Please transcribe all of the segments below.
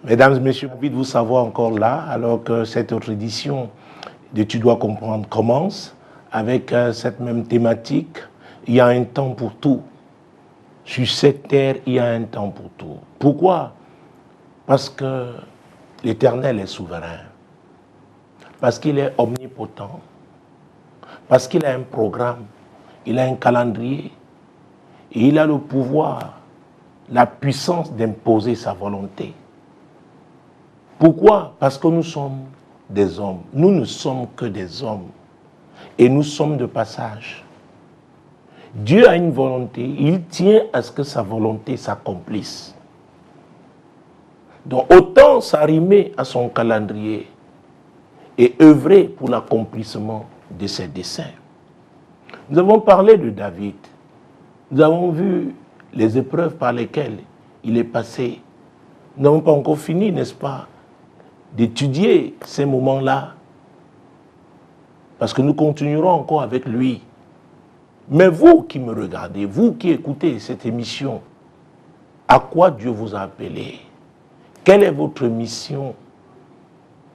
Mesdames et messieurs, envie de vous savoir encore là, alors que cette autre édition de Tu dois comprendre commence avec cette même thématique. Il y a un temps pour tout. Sur cette terre, il y a un temps pour tout. Pourquoi? Parce que l'Éternel est souverain. Parce qu'il est omnipotent. Parce qu'il a un programme. Il a un calendrier. Et il a le pouvoir, la puissance d'imposer sa volonté. Pourquoi? Parce que nous sommes des hommes. Nous ne sommes que des hommes. Et nous sommes de passage. Dieu a une volonté. Il tient à ce que sa volonté s'accomplisse. Donc autant s'arrimer à son calendrier et œuvrer pour l'accomplissement de ses desseins. Nous avons parlé de David. Nous avons vu les épreuves par lesquelles il est passé. Nous n'avons pas encore fini, n'est-ce pas, d'étudier ces moments-là, parce que nous continuerons encore avec lui. Mais vous qui me regardez, vous qui écoutez cette émission, à quoi Dieu vous a appelé? Quelle est votre mission?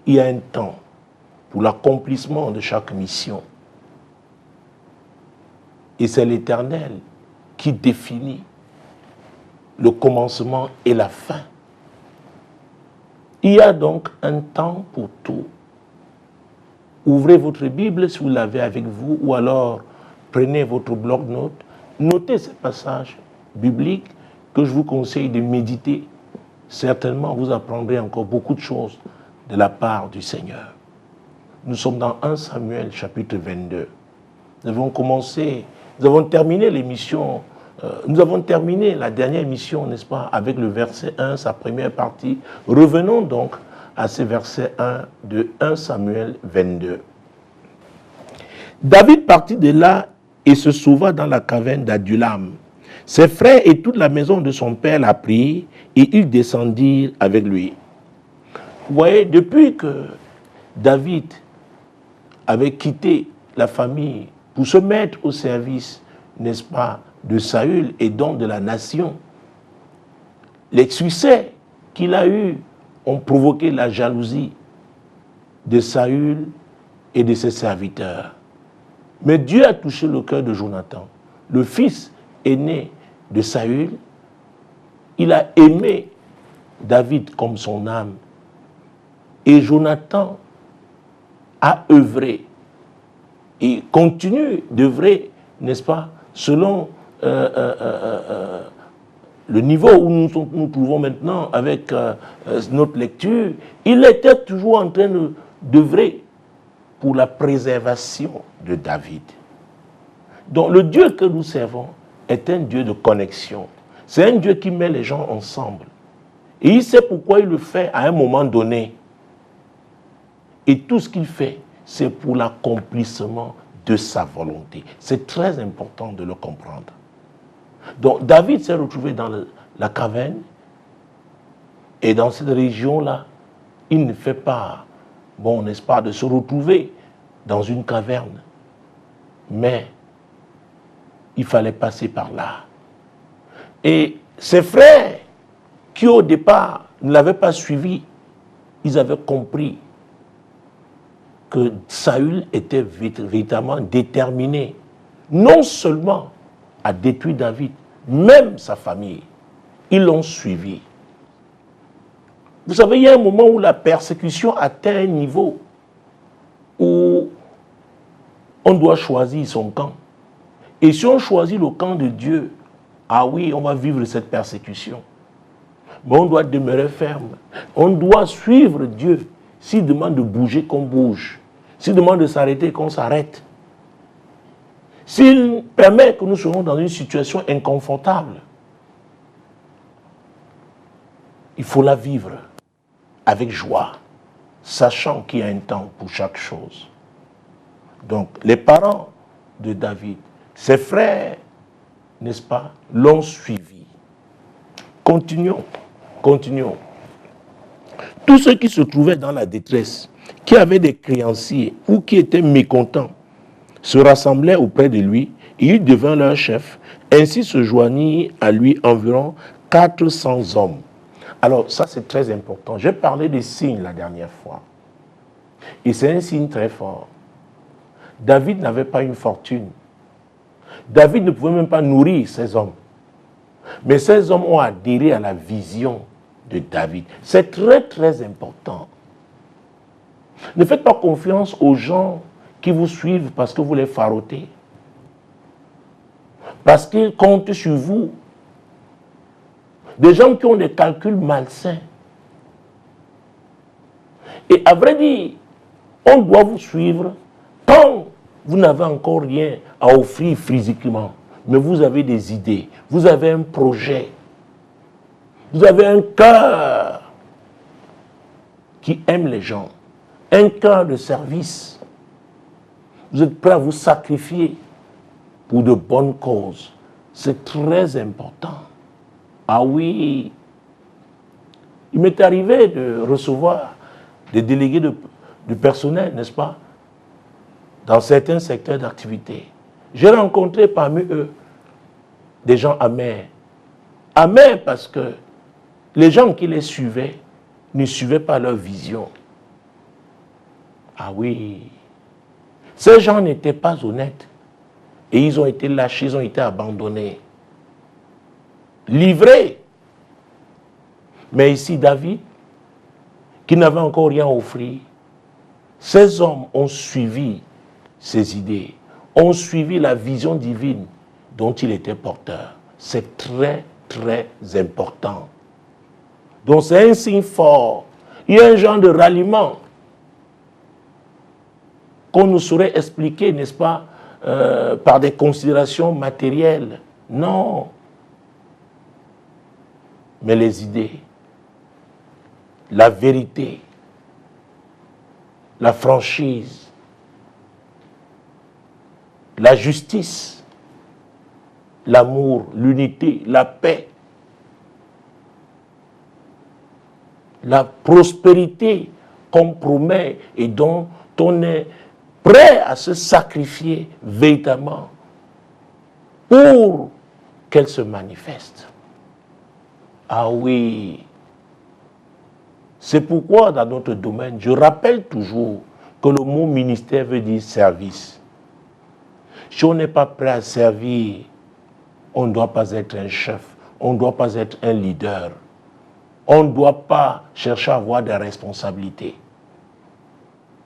Il y a un temps pour l'accomplissement de chaque mission. Et c'est l'Éternel qui définit le commencement et la fin. Il y a donc un temps pour tout. Ouvrez votre Bible si vous l'avez avec vous, ou alors prenez votre bloc-notes, notez ces passages bibliques que je vous conseille de méditer. Certainement, vous apprendrez encore beaucoup de choses de la part du Seigneur. Nous sommes dans 1 Samuel chapitre 22. Nous avons terminé l'émission. Nous avons terminé la dernière émission, n'est-ce pas, avec le verset 1, sa première partie. Revenons donc à ce verset 1 de 1 Samuel 22. David partit de là et se sauva dans la caverne d'Adulam. Ses frères et toute la maison de son père l'apprirent et ils descendirent avec lui. Vous voyez, depuis que David avait quitté la famille pour se mettre au service, n'est-ce pas, de Saül et donc de la nation, les succès qu'il a eus ont provoqué la jalousie de Saül et de ses serviteurs. Mais Dieu a touché le cœur de Jonathan, le fils aîné de Saül. Il a aimé David comme son âme. Et Jonathan a œuvré et continue d'œuvrer, n'est-ce pas, selon le niveau où nous nous trouvons maintenant avec notre lecture. Il était toujours en train d'œuvrer pour la préservation de David. Donc le Dieu que nous servons est un Dieu de connexion. C'est un Dieu qui met les gens ensemble. Et il sait pourquoi il le fait à un moment donné. Et tout ce qu'il fait, c'est pour l'accomplissement de sa volonté. C'est très important de le comprendre. Donc David s'est retrouvé dans la caverne. Et dans cette région-là, il ne fait pas, bon, n'est-ce pas, de se retrouver dans une caverne. Mais il fallait passer par là. Et ses frères, qui au départ ne l'avaient pas suivi, ils avaient compris que Saül était véritablement déterminé, non seulement à détruire David, même sa famille. Ils l'ont suivi. Vous savez, il y a un moment où la persécution atteint un niveau où on doit choisir son camp. Et si on choisit le camp de Dieu, ah oui, on va vivre cette persécution. Mais on doit demeurer ferme. On doit suivre Dieu. S'il demande de bouger, qu'on bouge. S'il demande de s'arrêter, qu'on s'arrête. S'il permet que nous soyons dans une situation inconfortable, il faut la vivre avec joie, sachant qu'il y a un temps pour chaque chose. Donc, les parents de David, ses frères, n'est-ce pas, l'ont suivi. Continuons. Tous ceux qui se trouvaient dans la détresse qui avaient des créanciers ou qui étaient mécontents se rassemblaient auprès de lui et il devint leur chef. Ainsi se joignit à lui environ 400 hommes. Alors ça c'est très important. J'ai parlé des signes la dernière fois. Et c'est un signe très fort. David n'avait pas une fortune. David ne pouvait même pas nourrir ces hommes. Mais ces hommes ont adhéré à la vision de David. C'est très très important. Ne faites pas confiance aux gens qui vous suivent parce que vous les farottez. Parce qu'ils comptent sur vous. Des gens qui ont des calculs malsains. Et à vrai dire, on doit vous suivre quand vous n'avez encore rien à offrir physiquement. Mais vous avez des idées, vous avez un projet, vous avez un cœur qui aime les gens, un cœur de service. Vous êtes prêt à vous sacrifier pour de bonnes causes. C'est très important. Ah oui, il m'est arrivé de recevoir des délégués de personnel, n'est-ce pas, dans certains secteurs d'activité. J'ai rencontré parmi eux des gens amers. Amers parce que les gens qui les suivaient ne suivaient pas leur vision. Ah oui, ces gens n'étaient pas honnêtes. Et ils ont été lâchés, ils ont été abandonnés. Livrés. Mais ici, David, qui n'avait encore rien à offrir, ces hommes ont suivi ses idées, ont suivi la vision divine dont il était porteur. C'est très, très important. Donc c'est un signe fort. Il y a un genre de ralliement qu'on nous saurait expliquer, n'est-ce pas, par des considérations matérielles. Non. Mais les idées, la vérité, la franchise, la justice, l'amour, l'unité, la paix, la prospérité qu'on promet et dont on est prêt à se sacrifier véritablement pour qu'elle se manifeste. Ah oui, c'est pourquoi dans notre domaine, je rappelle toujours que le mot ministère veut dire service. Si on n'est pas prêt à servir, on ne doit pas être un chef, on ne doit pas être un leader. On ne doit pas chercher à avoir des responsabilités.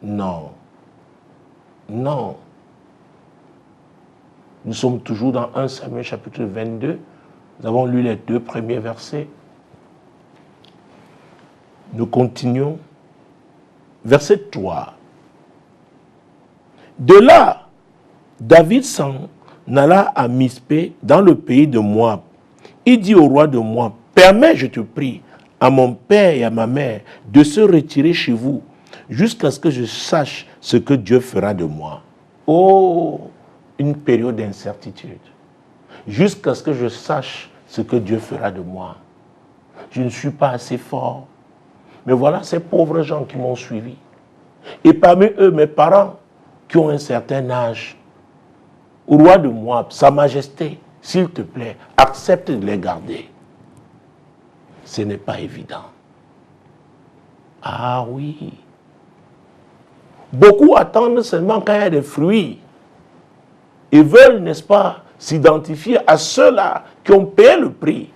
Non. Non. Nous sommes toujours dans 1 Samuel chapitre 22. Nous avons lu les 2 premiers versets. Nous continuons. Verset 3. De là, David s'en alla à Mispé, dans le pays de Moab. Il dit au roi de Moab, permets, je te prie, à mon père et à ma mère de se retirer chez vous jusqu'à ce que je sache ce que Dieu fera de moi. Oh, une période d'incertitude. Jusqu'à ce que je sache ce que Dieu fera de moi. Je ne suis pas assez fort. Mais voilà ces pauvres gens qui m'ont suivi. Et parmi eux, mes parents qui ont un certain âge. Au roi de Moab, Sa Majesté, s'il te plaît, accepte de les garder. Ce n'est pas évident. Ah oui. Beaucoup attendent seulement quand il y a des fruits. Ils veulent, n'est-ce pas, s'identifier à ceux-là qui ont payé le prix,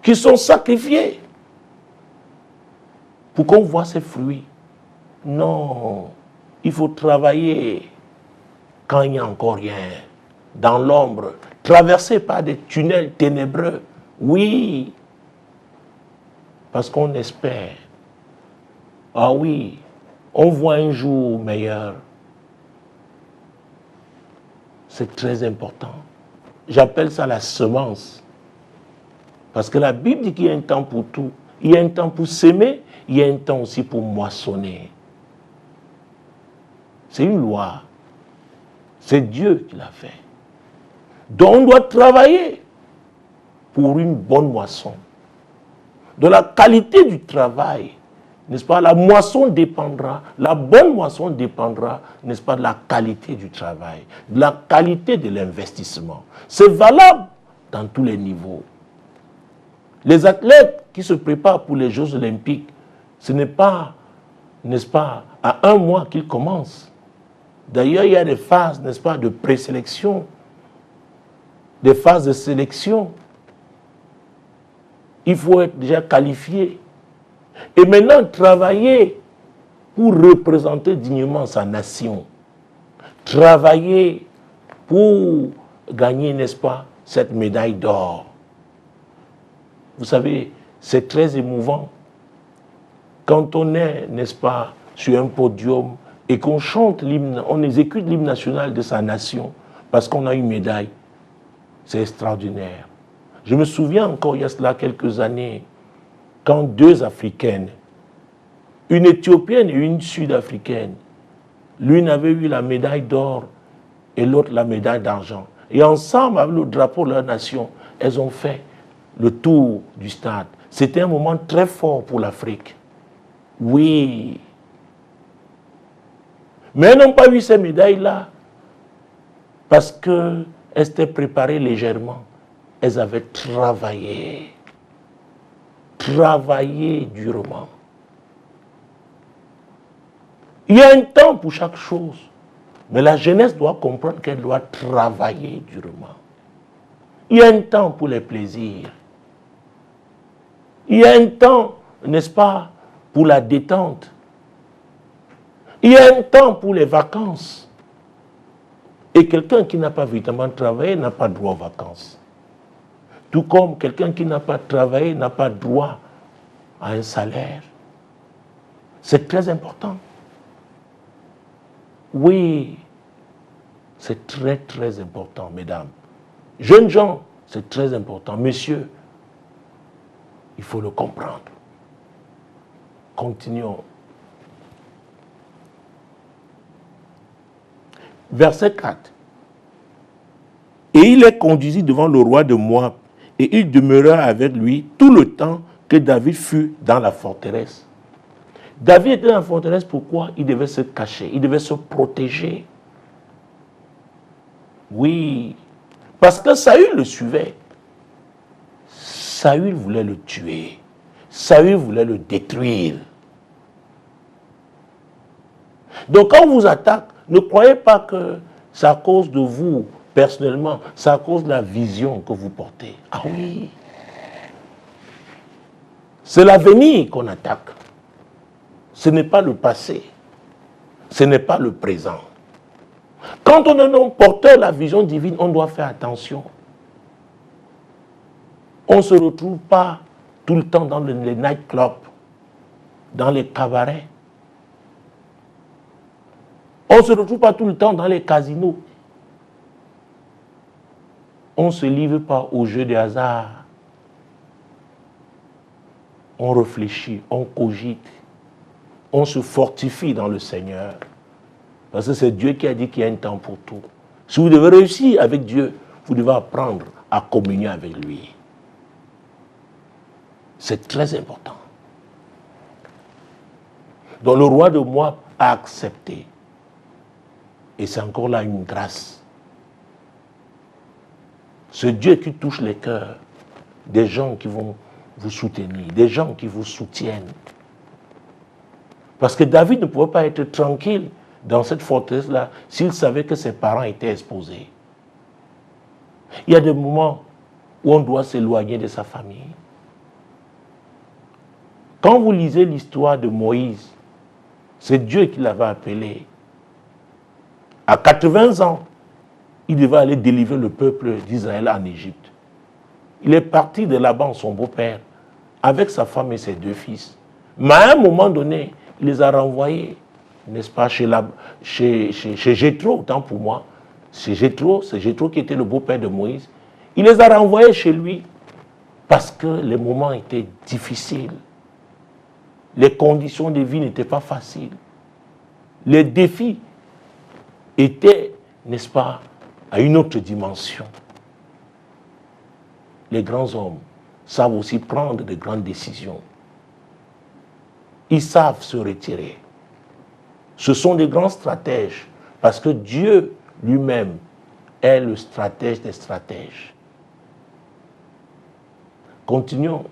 qui sont sacrifiés pour qu'on voit ces fruits. Non, il faut travailler quand il n'y a encore rien, dans l'ombre, traversé par des tunnels ténébreux. Oui, parce qu'on espère. Ah oui, on voit un jour meilleur. C'est très important. J'appelle ça la semence. Parce que la Bible dit qu'il y a un temps pour tout. Il y a un temps pour s'aimer, il y a un temps aussi pour moissonner. C'est une loi. C'est Dieu qui l'a fait. Donc on doit travailler pour une bonne moisson. De la qualité du travail n'est-ce pas, la moisson dépendra, la bonne moisson dépendra, n'est-ce pas, de la qualité du travail, de la qualité de l'investissement. C'est valable dans tous les niveaux. Les athlètes qui se préparent pour les Jeux Olympiques, ce n'est pas, n'est-ce pas, à 1 mois qu'ils commencent. D'ailleurs, il y a des phases, n'est-ce pas, de présélection, des phases de sélection. Il faut être déjà qualifié. Et maintenant, travailler pour représenter dignement sa nation. Travailler pour gagner, n'est-ce pas, cette médaille d'or. Vous savez, c'est très émouvant. Quand on est, n'est-ce pas, sur un podium et qu'on chante l'hymne, on exécute l'hymne national de sa nation parce qu'on a une médaille, c'est extraordinaire. Je me souviens encore, il y a cela quelques années, quand 2 Africaines, une Éthiopienne et une Sud-Africaine, l'une avait eu la médaille d'or et l'autre la médaille d'argent. Et ensemble, avec le drapeau de leur nation, elles ont fait le tour du stade. C'était un moment très fort pour l'Afrique. Oui. Mais elles n'ont pas eu ces médailles-là parce qu'elles s'étaient préparées légèrement. Elles avaient travaillé durement. Il y a un temps pour chaque chose, mais la jeunesse doit comprendre qu'elle doit travailler durement. Il y a un temps pour les plaisirs. Il y a un temps, n'est-ce pas, pour la détente. Il y a un temps pour les vacances. Et quelqu'un qui n'a pas véritablement travaillé n'a pas droit aux vacances. Tout comme quelqu'un qui n'a pas travaillé n'a pas droit à un salaire. C'est très important. Oui, c'est très très important, mesdames. Jeunes gens, c'est très important. Messieurs, il faut le comprendre. Continuons. Verset 4. Et il les conduisit devant le roi de Moab, et il demeura avec lui tout le temps que David fut dans la forteresse. David était dans la forteresse, pourquoi? Il devait se cacher, il devait se protéger. Oui, parce que Saül le suivait. Saül voulait le tuer. Saül voulait le détruire. Donc quand on vous attaque, ne croyez pas que c'est à cause de vous, personnellement, c'est à cause de la vision que vous portez. Ah oui. C'est l'avenir qu'on attaque. Ce n'est pas le passé. Ce n'est pas le présent. Quand on est un porteur de la vision divine, on doit faire attention. On ne se retrouve pas tout le temps dans les nightclubs, dans les cabarets. On ne se retrouve pas tout le temps dans les casinos. On ne se livre pas aux jeux de hasard. On réfléchit, on cogite, on se fortifie dans le Seigneur. Parce que c'est Dieu qui a dit qu'il y a un temps pour tout. Si vous devez réussir avec Dieu, vous devez apprendre à communier avec lui. C'est très important. Donc le roi de Moab a accepté. Et c'est encore là une grâce. Ce Dieu qui touche les cœurs des gens qui vont vous soutenir, des gens qui vous soutiennent. Parce que David ne pouvait pas être tranquille dans cette forteresse-là s'il savait que ses parents étaient exposés. Il y a des moments où on doit s'éloigner de sa famille. Quand vous lisez l'histoire de Moïse, c'est Dieu qui l'avait appelé. À 80 ans, il devait aller délivrer le peuple d'Israël en Égypte. Il est parti de Laban, son beau-père, avec sa femme et ses 2 fils. Mais à un moment donné, il les a renvoyés, n'est-ce pas, chez Jéthro, autant pour moi. C'est Jéthro qui était le beau-père de Moïse. Il les a renvoyés chez lui parce que les moments étaient difficiles. Les conditions de vie n'étaient pas faciles. Les défis étaient, n'est-ce pas, à une autre dimension. Les grands hommes savent aussi prendre de grandes décisions. ils savent se retirer. Ce sont des grands stratèges, parce que Dieu lui-même est le stratège des stratèges. Continuons.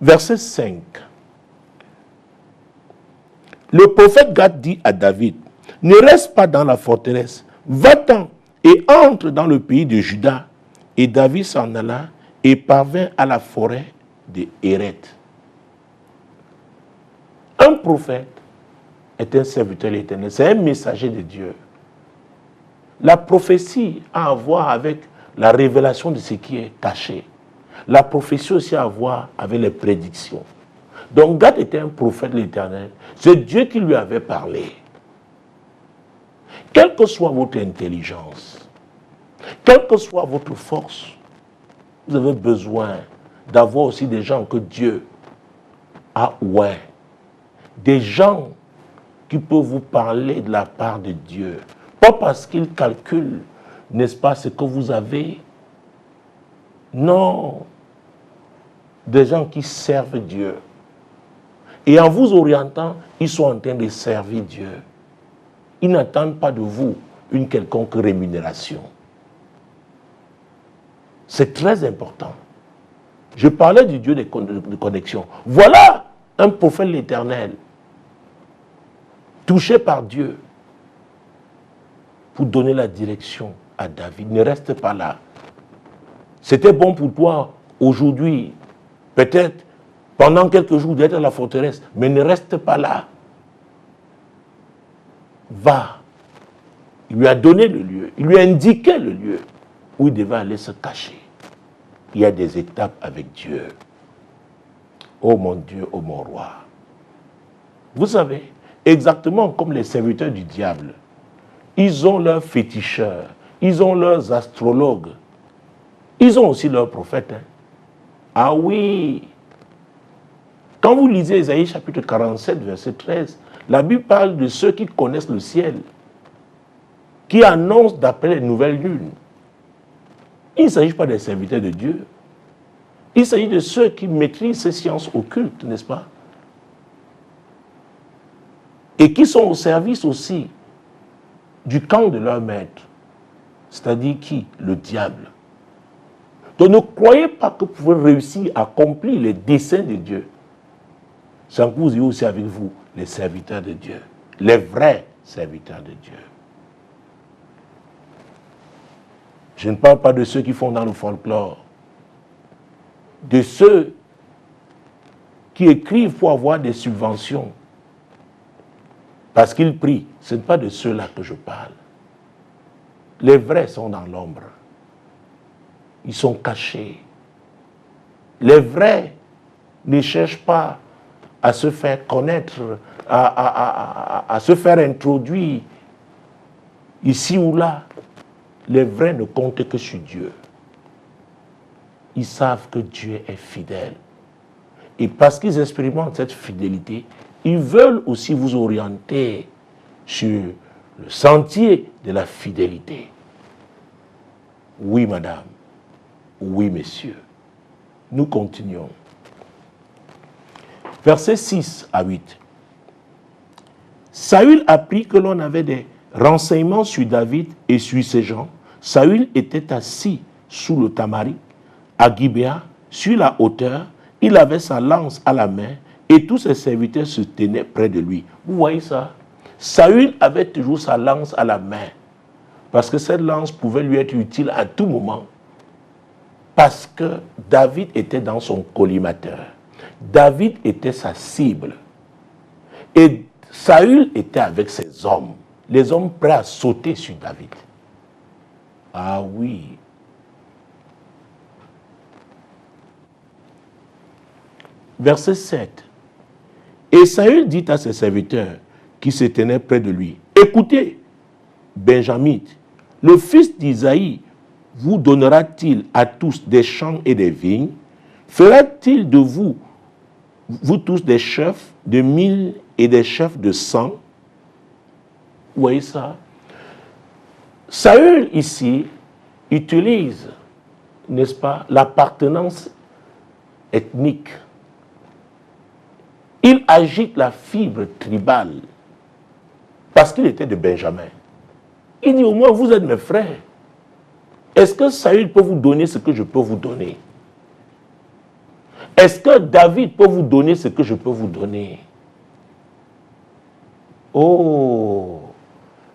Verset 5. Le prophète Gad dit à David, « Ne reste pas dans la forteresse, va-t'en et entre dans le pays de Juda. » Et David s'en alla et parvint à la forêt de Héret. Un prophète est un serviteur de l'Éternel, c'est un messager de Dieu. La prophétie a à voir avec la révélation de ce qui est caché. La prophétie aussi a à voir avec les prédictions. Donc Gad était un prophète de l'Éternel. C'est Dieu qui lui avait parlé. Quelle que soit votre intelligence, quelle que soit votre force, vous avez besoin d'avoir aussi des gens que Dieu a oint. Des gens qui peuvent vous parler de la part de Dieu. Pas parce qu'ils calculent, n'est-ce pas, ce que vous avez. Non. Des gens qui servent Dieu. Et en vous orientant, ils sont en train de servir Dieu. Ils n'attendent pas de vous une quelconque rémunération. C'est très important. Je parlais du Dieu de connexion. Voilà un prophète de l'Éternel, touché par Dieu, pour donner la direction à David. Ne reste pas là. C'était bon pour toi aujourd'hui, peut-être pendant quelques jours d'être à la forteresse, mais ne reste pas là. Va. Il lui a donné le lieu, il lui a indiqué le lieu où il devait aller se cacher. Il y a des étapes avec Dieu. Oh mon Dieu, oh mon roi. Vous savez, exactement comme les serviteurs du diable, ils ont leurs féticheurs, ils ont leurs astrologues, ils ont aussi leurs prophètes. Ah oui. Quand vous lisez Ésaïe chapitre 47, verset 13, la Bible parle de ceux qui connaissent le ciel, qui annoncent d'après les nouvelles lunes. Il ne s'agit pas des serviteurs de Dieu. Il s'agit de ceux qui maîtrisent ces sciences occultes, n'est-ce pas? Et qui sont au service aussi du camp de leur maître. C'est-à-dire qui? Le diable. Donc ne croyez pas que vous pouvez réussir à accomplir les desseins de Dieu sans que vous ayez aussi avec vous les serviteurs de Dieu, les vrais serviteurs de Dieu. Je ne parle pas de ceux qui font dans le folklore, de ceux qui écrivent pour avoir des subventions, parce qu'ils prient. Ce n'est pas de ceux-là que je parle. Les vrais sont dans l'ombre. Ils sont cachés. Les vrais ne cherchent pas à se faire connaître, à se faire introduire ici ou là. Les vrais ne comptent que sur Dieu. Ils savent que Dieu est fidèle. Et parce qu'ils expérimentent cette fidélité, ils veulent aussi vous orienter sur le sentier de la fidélité. Oui, madame. Oui, messieurs. Nous continuons. Versets 6 à 8. Saül apprit que l'on avait des renseignements sur David et sur ses gens. Saül était assis sous le tamaris, à Gibéa, sur la hauteur. Il avait sa lance à la main et tous ses serviteurs se tenaient près de lui. Vous voyez ça? Saül avait toujours sa lance à la main parce que cette lance pouvait lui être utile à tout moment. Parce que David était dans son collimateur. David était sa cible. Et Saül était avec ses hommes. Les hommes prêts à sauter sur David. Ah oui. Verset 7. Et Saül dit à ses serviteurs qui se tenaient près de lui, écoutez, Benjamite, le fils d'Isaïe vous donnera-t-il à tous des champs et des vignes? Fera-t-il de vous, vous tous, des chefs de 1000 et des chefs de 100? Vous voyez ça? Saül, ici, utilise, n'est-ce pas, l'appartenance ethnique Il agite la fibre tribale parce qu'il était de Benjamin. Il dit au moins vous êtes mes frères. Est-ce que Saül peut vous donner ce que je peux vous donner? Est-ce que David peut vous donner ce que je peux vous donner? Oh,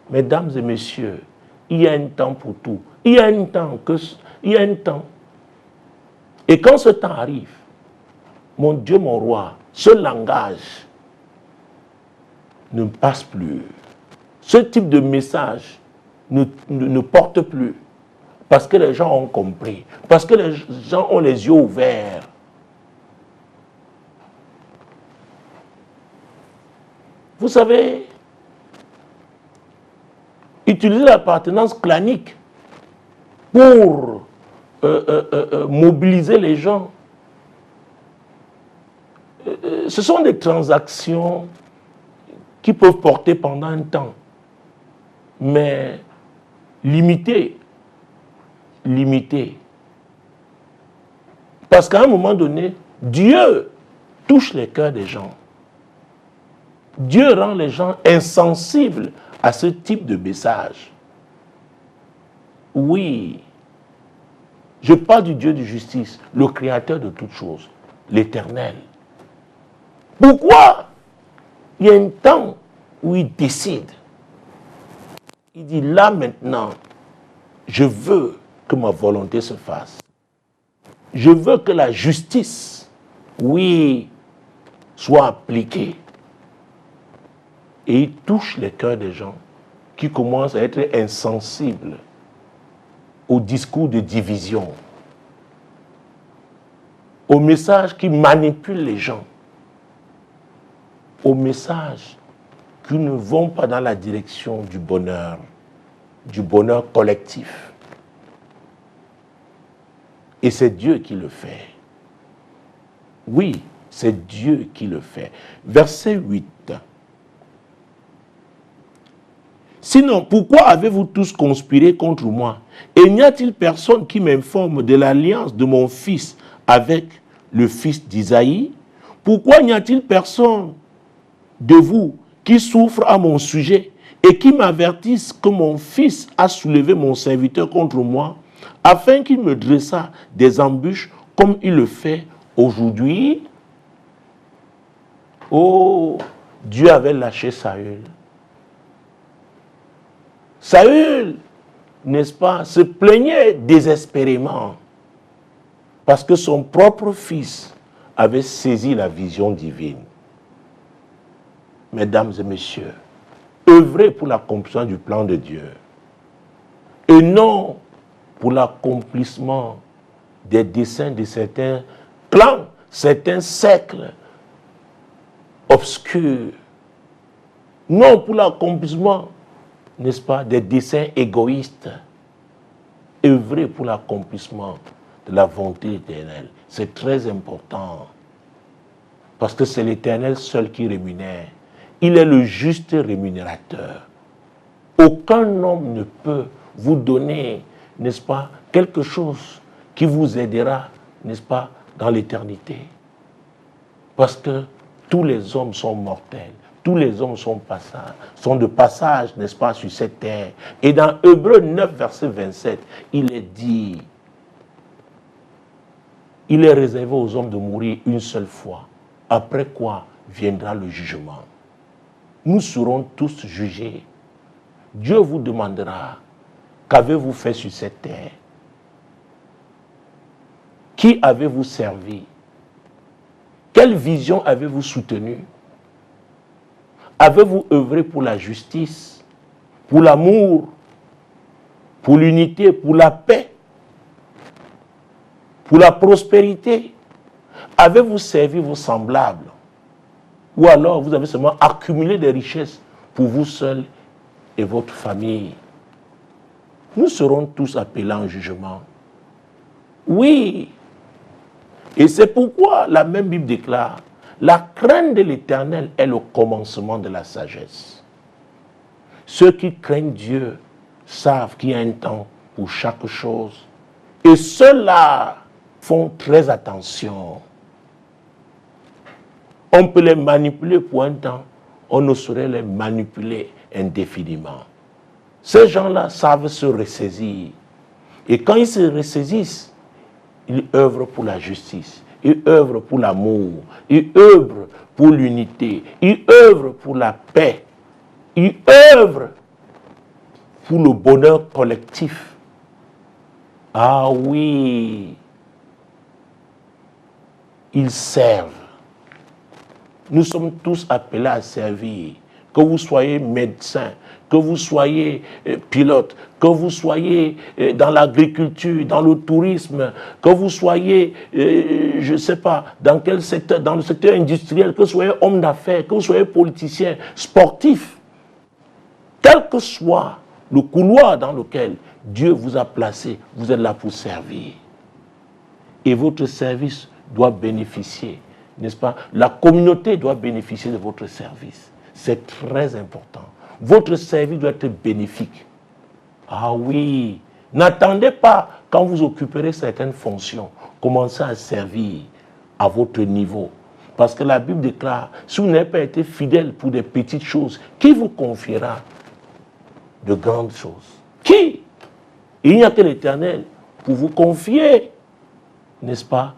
mesdames et messieurs, il y a un temps pour tout. Il y a un temps. Et quand ce temps arrive, mon Dieu, mon roi, ce langage ne passe plus. Ce type de message ne porte plus. Parce que les gens ont compris. Parce que les gens ont les yeux ouverts. Vous savez, utiliser l'appartenance clanique pour mobiliser les gens, ce sont des transactions qui peuvent porter pendant un temps, mais limitées. Parce qu'à un moment donné, Dieu touche les cœurs des gens. Dieu rend les gens insensibles à ce type de message. Oui, je parle du Dieu de justice, le créateur de toutes choses, l'Éternel. Pourquoi? Il y a un temps où il décide. Il dit là maintenant, je veux que ma volonté se fasse. Je veux que la justice, oui, soit appliquée. Et il touche les cœurs des gens qui commencent à être insensibles au discours de division, au message qui manipule les gens, aux messages qui ne vont pas dans la direction du bonheur collectif. Et c'est Dieu qui le fait. Oui, c'est Dieu qui le fait. Verset 8. Sinon, pourquoi avez-vous tous conspiré contre moi? Et n'y a-t-il personne qui m'informe de l'alliance de mon fils avec le fils d'Isaïe? Pourquoi n'y a-t-il personne de vous qui souffre à mon sujet et qui m'avertisse que mon fils a soulevé mon serviteur contre moi, afin qu'il me dressât des embûches comme il le fait aujourd'hui? Oh, Dieu avait lâché Saül. Saül, n'est-ce pas, se plaignait désespérément parce que son propre fils avait saisi la vision divine. Mesdames et messieurs, œuvrez pour l'accomplissement du plan de Dieu et non pour l'accomplissement des desseins de certains clans, certains cercles obscurs. Non pour l'accomplissement, n'est-ce pas, des desseins égoïstes. Œuvrer pour l'accomplissement de la volonté éternelle. C'est très important. Parce que c'est l'Éternel seul qui rémunère. Il est le juste rémunérateur. Aucun homme ne peut vous donner, n'est-ce pas, quelque chose qui vous aidera, n'est-ce pas, dans l'éternité. Parce que tous les hommes sont mortels. Tous les hommes sont de passage, n'est-ce pas, sur cette terre. Et dans Hébreux 9, verset 27, il est dit, il est réservé aux hommes de mourir une seule fois, après quoi viendra le jugement. Nous serons tous jugés. Dieu vous demandera, qu'avez-vous fait sur cette terre? Qui avez-vous servi? Quelle vision avez-vous soutenue? Avez-vous œuvré pour la justice, pour l'amour, pour l'unité, pour la paix, pour la prospérité? Avez-vous servi vos semblables? Ou alors vous avez seulement accumulé des richesses pour vous seul et votre famille? Nous serons tous appelés en jugement. Oui. Et c'est pourquoi la même Bible déclare: la crainte de l'Éternel est le commencement de la sagesse. Ceux qui craignent Dieu savent qu'il y a un temps pour chaque chose. Et ceux-là font très attention. On peut les manipuler pour un temps, on ne saurait les manipuler indéfiniment. Ces gens-là savent se ressaisir. Et quand ils se ressaisissent, ils œuvrent pour la justice, ils œuvrent pour l'amour, ils œuvrent pour l'unité, ils œuvrent pour la paix, ils œuvrent pour le bonheur collectif. Ah oui, ils servent. Nous sommes tous appelés à servir. Que vous soyez médecin, que vous soyez pilote, que vous soyez dans l'agriculture, dans le tourisme, que vous soyez, je ne sais pas, dans quel secteur, dans le secteur industriel, que vous soyez homme d'affaires, que vous soyez politicien, sportif, quel que soit le couloir dans lequel Dieu vous a placé, vous êtes là pour servir. Et votre service doit bénéficier, n'est-ce pas? La communauté doit bénéficier de votre service. C'est très important. Votre service doit être bénéfique. Ah oui, n'attendez pas quand vous occuperez certaines fonctions. Commencez à servir à votre niveau. Parce que la Bible déclare, si vous n'avez pas été fidèle pour des petites choses, qui vous confiera de grandes choses? Qui? Il n'y a que l'Éternel pour vous confier, n'est-ce pas,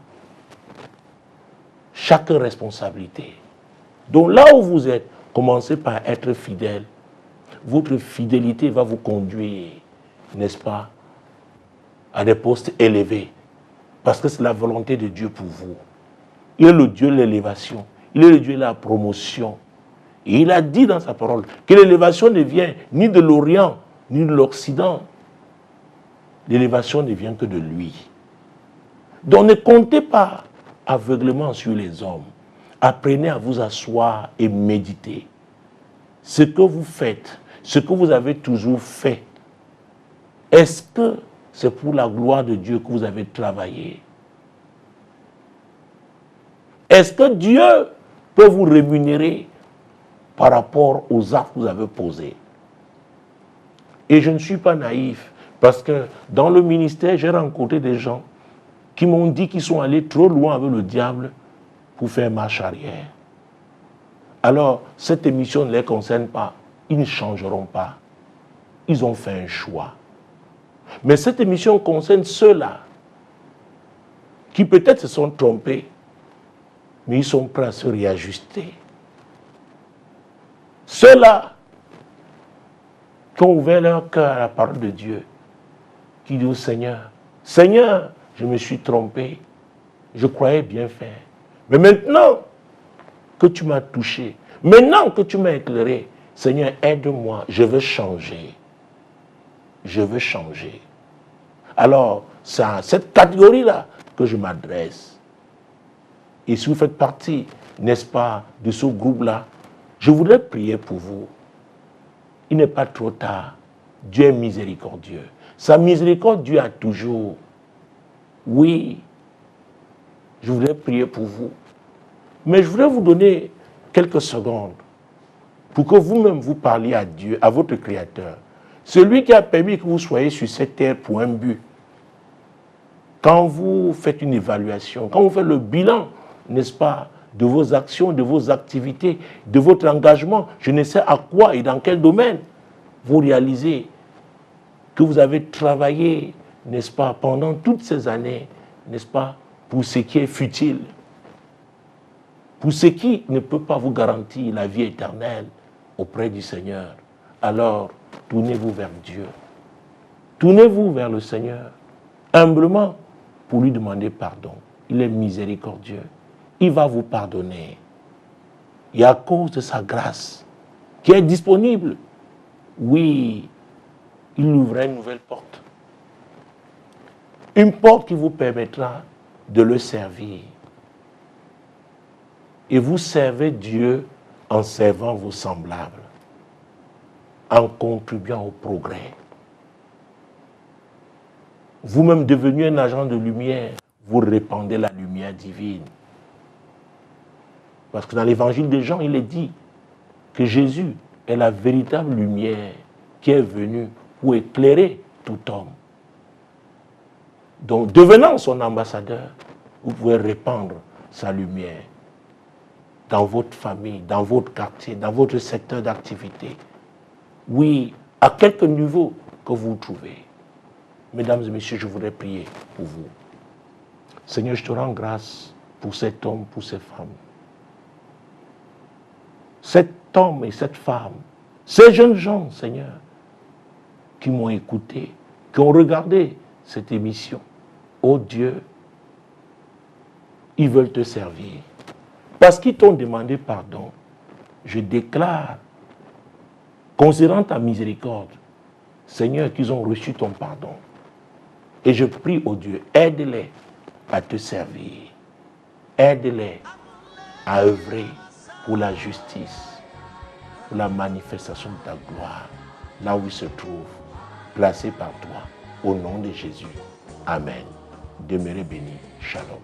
chaque responsabilité. Donc là où vous êtes, commencez par être fidèle. Votre fidélité va vous conduire, n'est-ce pas, à des postes élevés. Parce que c'est la volonté de Dieu pour vous. Il est le Dieu de l'élévation. Il est le Dieu de la promotion. Et il a dit dans sa parole que l'élévation ne vient ni de l'Orient, ni de l'Occident. L'élévation ne vient que de lui. Donc ne comptez pas aveuglément sur les hommes. Apprenez à vous asseoir et méditer. Ce que vous faites, ce que vous avez toujours fait, est-ce que c'est pour la gloire de Dieu que vous avez travaillé? Est-ce que Dieu peut vous rémunérer par rapport aux actes que vous avez posés? Et je ne suis pas naïf, parce que dans le ministère, j'ai rencontré des gens qui m'ont dit qu'ils sont allés trop loin avec le diable pour faire marche arrière. Alors, cette émission ne les concerne pas. Ils ne changeront pas. Ils ont fait un choix. Mais cette émission concerne ceux-là qui peut-être se sont trompés, mais ils sont prêts à se réajuster. Ceux-là qui ont ouvert leur cœur à la parole de Dieu, qui disent au Seigneur, Seigneur, je me suis trompé, je croyais bien faire. Mais maintenant que tu m'as touché, maintenant que tu m'as éclairé, Seigneur, aide-moi, je veux changer. Je veux changer. Alors, c'est à cette catégorie-là que je m'adresse. Et si vous faites partie, n'est-ce pas, de ce groupe-là, je voudrais prier pour vous. Il n'est pas trop tard. Dieu est miséricordieux. Sa miséricorde, Dieu a toujours. Oui, je voudrais prier pour vous. Mais je voudrais vous donner quelques secondes pour que vous-même vous parliez à Dieu, à votre Créateur. Celui qui a permis que vous soyez sur cette terre pour un but. Quand vous faites une évaluation, quand vous faites le bilan, n'est-ce pas, de vos actions, de vos activités, de votre engagement, je ne sais à quoi et dans quel domaine, vous réalisez que vous avez travaillé, n'est-ce pas, pendant toutes ces années, n'est-ce pas, pour ce qui est futile, pour ce qui ne peut pas vous garantir la vie éternelle auprès du Seigneur. Alors, tournez-vous vers Dieu. Tournez-vous vers le Seigneur, humblement, pour lui demander pardon. Il est miséricordieux. Il va vous pardonner. Et à cause de sa grâce, qui est disponible, oui, il ouvre une nouvelle porte. Une porte qui vous permettra de le servir. Et vous servez Dieu en servant vos semblables, en contribuant au progrès. Vous-même devenu un agent de lumière, vous répandez la lumière divine. Parce que dans l'évangile de Jean, il est dit que Jésus est la véritable lumière qui est venue pour éclairer tout homme. Donc, devenant son ambassadeur, vous pouvez répandre sa lumière. dans votre famille, dans votre quartier, dans votre secteur d'activité. Oui, à quelque niveau que vous vous trouvez. Mesdames et messieurs, je voudrais prier pour vous. Seigneur, je te rends grâce pour cet homme, pour ces femmes. Cet homme et cette femme, ces jeunes gens, Seigneur, qui m'ont écouté, qui ont regardé cette émission. Oh Dieu, ils veulent te servir. Parce qu'ils t'ont demandé pardon, je déclare, considérant ta miséricorde, Seigneur, qu'ils ont reçu ton pardon. Et je prie, oh Dieu, aide-les à te servir. Aide-les à œuvrer pour la justice, pour la manifestation de ta gloire, là où ils se trouvent, placés par toi, au nom de Jésus. Amen. Demeurez bénis. Shalom.